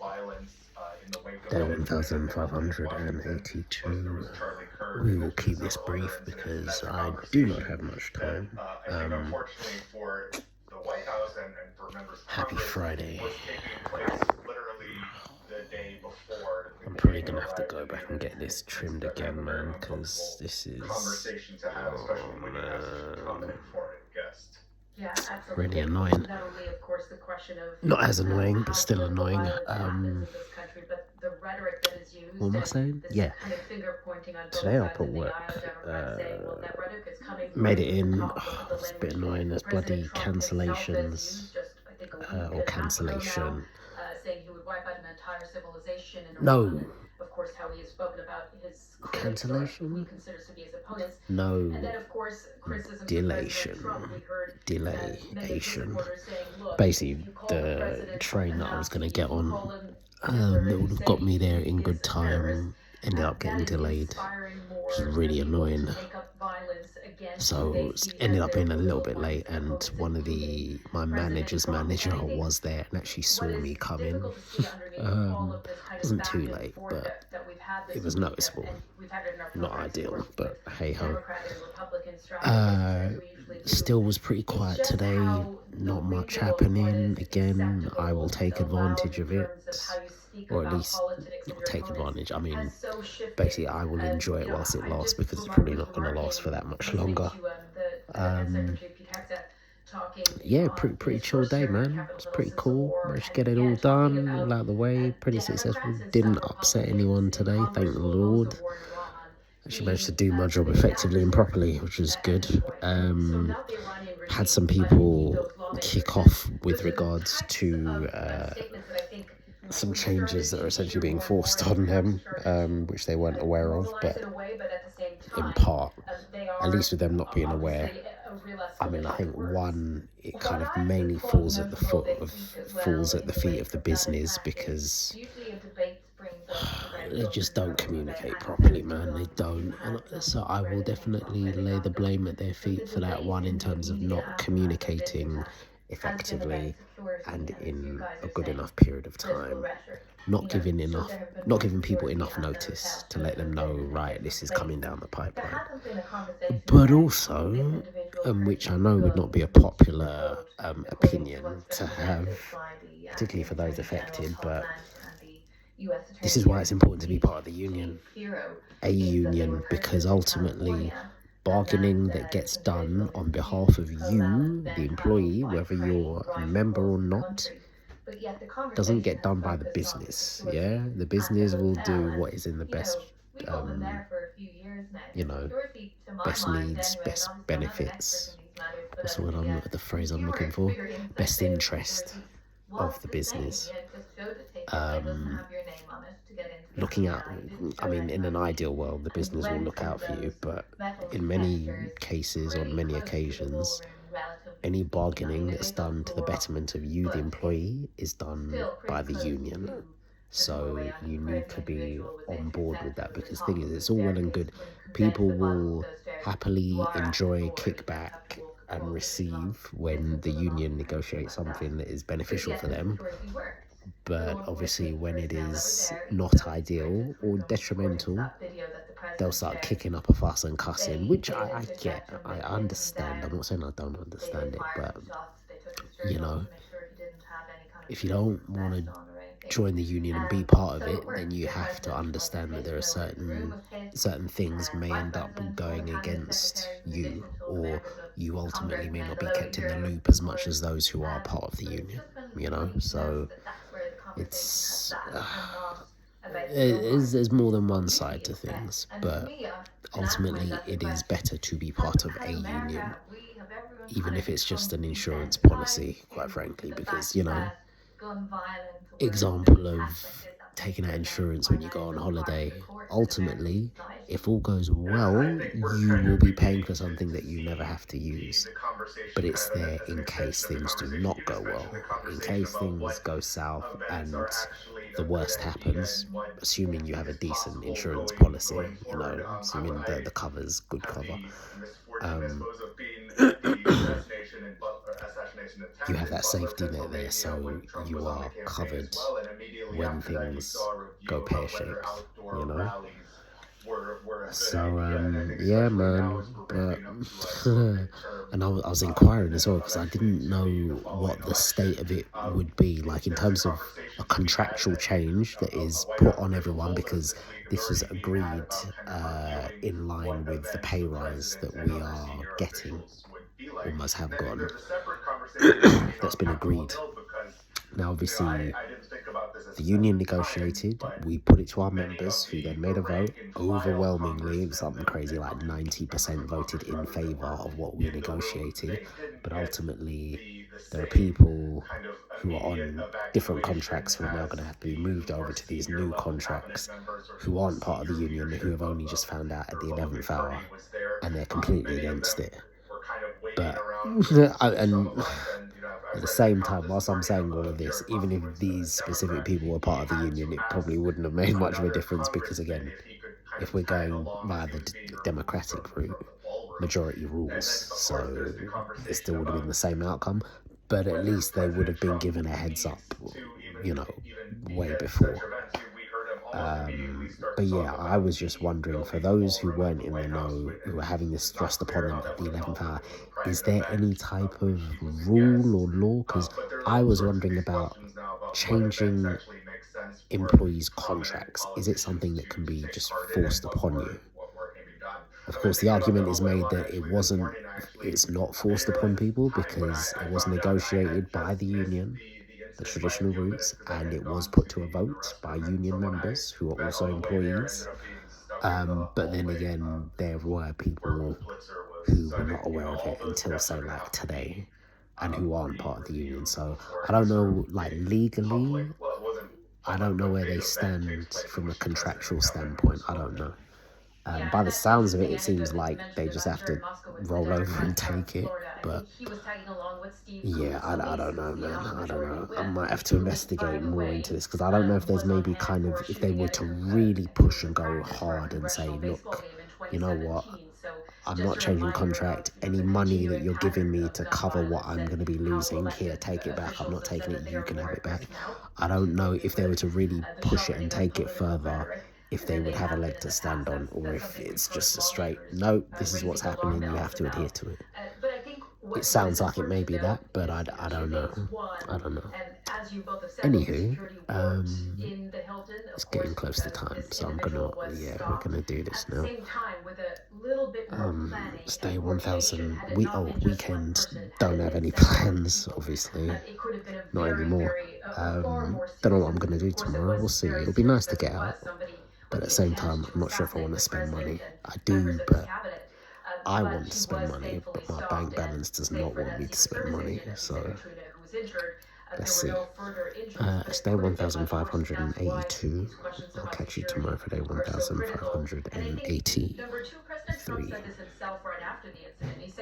Day 1582. We will keep this brief because I do not have much time. Happy Friday. I'm probably gonna have to go back and get this trimmed again, man, because this is really annoying. Not as annoying, but still annoying. What am I saying? Yeah. Today I'll put work. Made it in. Oh, it's a bit annoying. There's bloody cancellations. Or cancellation. No. Cancellation? No. Delayation. Basically, the train that I was going to get on, that would have got me there in good time, ended up getting delayed, which is really annoying. So it ended up being a little bit late, and one of my manager's manager was there and actually saw me come in. It wasn't too late, but it was noticeable. Not ideal, but hey ho. Still was pretty quiet today. Not much happening. Again, I will take advantage of it, or at least not take advantage. I mean, basically, I will enjoy it whilst it lasts because it's probably not going to last for that much longer. Yeah, pretty chill day, man. It's pretty cool. Managed to get it all done, all out of the way. Pretty successful. Didn't upset anyone today, thank the Lord. Actually managed to do my job effectively and properly, which was good. Had some people kick off with regards to some changes that are essentially being forced on them, which they weren't aware of, but in part, at least with them not being aware, I mean, I think one, it kind of mainly falls at the feet of the business because they just don't communicate properly, man. They don't. And so I will definitely lay the blame at their feet for that one, in terms of not communicating effectively and in a good enough period of time. Not giving people enough notice to let them know, right, this is coming down the pipeline. But also, which I know would not be a popular opinion to have, particularly for those affected, but this is why it's important to be part of the union, because ultimately bargaining that gets done on behalf of you, the employee, whether you're a member or not, doesn't get done by the business. Yeah, the business will do what is in the best, best needs, best benefits. What's the phrase I'm looking for? Best interest of the business. Looking out, I mean, in an ideal world, the business will look out for you, but in many cases, on many occasions, any bargaining that's done to the betterment of you, the employee, is done by the union. So you need to be on board with that, because the thing is, it's all well and good. People will happily enjoy kickback and receive when the union negotiates something that is beneficial for them. But obviously when it is not ideal or detrimental, they'll start kicking up a fuss and cussing, which I get, I understand. I'm not saying I don't understand it, but if you don't want to join the union and be part of it, then you have to understand that there are certain things may end up going against you, or you ultimately may not be kept in the loop as much as those who are part of the union, so it's there's more than one side to things, but ultimately it is better to be part of a union, even if it's just an insurance policy, quite frankly, because example of taking out insurance when you go on holiday, ultimately, if all goes well, you will be paying for something that you never have to use, but it's there in case things do not go well, in case things go south and the worst happens, assuming you have a decent insurance policy, assuming the cover's good cover. you have that safety presidential net there, mania so when Trump you was on the are campaign as covered well. And immediately when after that, you things saw a go review about whether pear-shaped, outdoor you know? rallies were a good So, idea. And I think yeah, especially now man, as we're but ramping up to a midterm and I was inquiring as well of because I actually didn't the know following what the state election. of it would be like in There was a terms of a conversation that we had contractual that change that a is White put House on official everyone told us because this week is this was already being had agreed about kind of reviewing in line what with the events pay the rise president that and we other are senior getting, officials would be like. almost have And I think gotten. there's a separate conversation happening That's on been Capitol agreed. Hill because, Now, you know, obviously, I didn't think about this the at union the time, negotiated, but we put it to our many members of who then the made a vote. rank and file Overwhelmingly, it was congressmen something crazy and like members 90% of voted Congress in rather that favor were of what we in the room, negotiated. they didn't But get ultimately, the there are same people kind of who are immediate on different evacuation contracts who are now going to as have to be the moved more over to these senior new level cabinet contracts members or who aren't part of the senior union, who leadership have only of just found out the at the Republican 11th hour, Party was there. and they're completely Many of against them it. were kind of waiting But around with some and of us, and you know, at I've the read the same time, Communist whilst I'm Party saying all of of this, Jerry even if Moskowitz, these a specific Democrat. people were He part of the had union, to it probably ask wouldn't have made much of a another difference because, congressman again, if he could kind if of we're tag going along as via he the was being removed democratic from route, the ballroom. majority And rules, then, of course, there's the so it conversation still would have been about the same outcome. But at whether least they would President have been Trump given a heads up, needs to you know, even be way at such before. events. We heard him almost immediately start But to talk yeah, I about was just the wondering for building the those who ballroom at weren't the in the White House, know, who and were having this it's not thrust upon clear them how at that the would have 11th helped if hour, it was a is private there event any type of which he was a rule or guest. law? Because But there's I all was sorts of wondering these about questions now about what events changing actually make sense for employees' prominent contracts. Is it politicians something that can to be take just part in, and forced upon you? what work can be done. Of I've been course, the thinking about that argument a is whole made lot that it actually this wasn't, morning. it's not I forced didn't upon realize at the people time when because I it was found out that I had negotiated by just the missed union, the the incident by a traditional few routes, minutes because I and had it was gone put to to a the vote by restroom. And union so when I members who are went also on the way there, ended employees. up being stuck in the But then hallway again, there were where people old Blitzer was. who So were I not think, aware of all it those until, steps are say, going to like have to be today, and who aren't part of the union. reviewed So before I any don't sort of know, like big public, legally, well, it wasn't I public, don't know but where big they event takes stand place in from a which the president contractual and cabinet standpoint. members I go don't there. know. Yeah, By and the that sounds of it, interesting it anecdote seems that you like they mentioned just about have Jerry to Moskowitz, the roll over Democrat and out in take it. Florida. I But think he was tagging along with Steve yeah, Coons, at I don't least, know, man. a I don't majority know. I whip, might have to who, by investigate the more way, into this because I don't know if there's was on maybe hand kind for of if they shooting were at to I really think it was push a and go practice for a hard and congressional say, baseball look, game in you know what? 2017. So I'm just not a changing reminder of, contract. Any the money that continuing you're giving pattern me of to gun cover what violence I'm and going to be how losing, here, elected take it back. I'm officials not have taking said it. that they You are can have more it back. at risk now, I don't know dealing if they were with to really the push it and sharpening of take it political further, rhetoric if they than would they have a have been leg in to the past. stand on, or That's if something we've it's heard just a straight, lawmakers no, this is what's raising happening, alarm you bells have to adhere about. to it. But I think It what is sounds like it important may to be that, note but is, I two don't know. things. One, I don't know. and as you both have said, the Anywho, security worked in the Hilton, of it's course, getting close to because time, this so I'm gonna, individual was yeah, we're stopped gonna do at this the now. same time with a little bit more planning Stay and coordination. 1000. Had it not been just one Weekend. person, had Don't it have been any several plans, people, obviously. it could have been a Not very, anymore. very, a far more Don't know serious what I'm gonna incident. do Of course, it tomorrow. We'll was see. very It'll be serious nice to because get it was out, somebody but with at the the same intent time, to I'm not sure if I assassinate want to the spend president money. and I members do, of his but cabinet. I But want to he spend was money, thankfully but my bank stopped, and balance does save not for want me to Nancy spend Pelosi money. and Mia So Katrina, who was injured, let's there were see. no further injuries, but It's it day could have been much worse, and that's why 1582. these questions I'll about catch you tomorrow security for day are so critical. And I think, 1583. number two, President Trump said this himself right after the incident. He said,